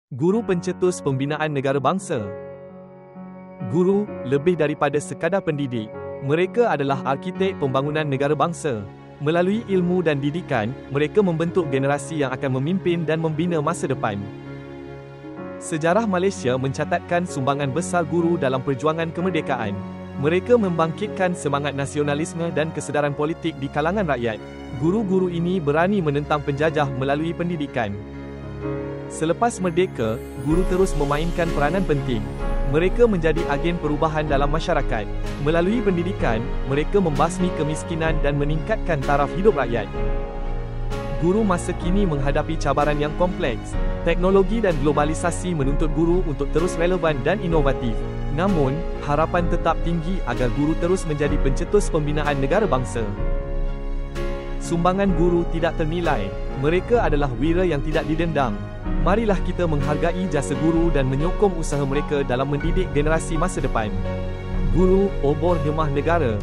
Guru pencetus pembinaan negara bangsa. Guru, lebih daripada sekadar pendidik, mereka adalah arkitek pembangunan negara bangsa. Melalui ilmu dan didikan, mereka membentuk generasi yang akan memimpin dan membina masa depan. Sejarah Malaysia mencatatkan sumbangan besar guru dalam perjuangan kemerdekaan. Mereka membangkitkan semangat nasionalisme dan kesedaran politik di kalangan rakyat. Guru-guru ini berani menentang penjajah melalui pendidikan. Selepas merdeka, guru terus memainkan peranan penting. Mereka menjadi agen perubahan dalam masyarakat. Melalui pendidikan, mereka membasmi kemiskinan dan meningkatkan taraf hidup rakyat. Guru masa kini menghadapi cabaran yang kompleks. Teknologi dan globalisasi menuntut guru untuk terus relevan dan inovatif. Namun, harapan tetap tinggi agar guru terus menjadi pencetus pembinaan negara bangsa. Sumbangan guru tidak ternilai. Mereka adalah wira yang tidak didendam. Marilah kita menghargai jasa guru dan menyokong usaha mereka dalam mendidik generasi masa depan. Guru, obor hemah negara.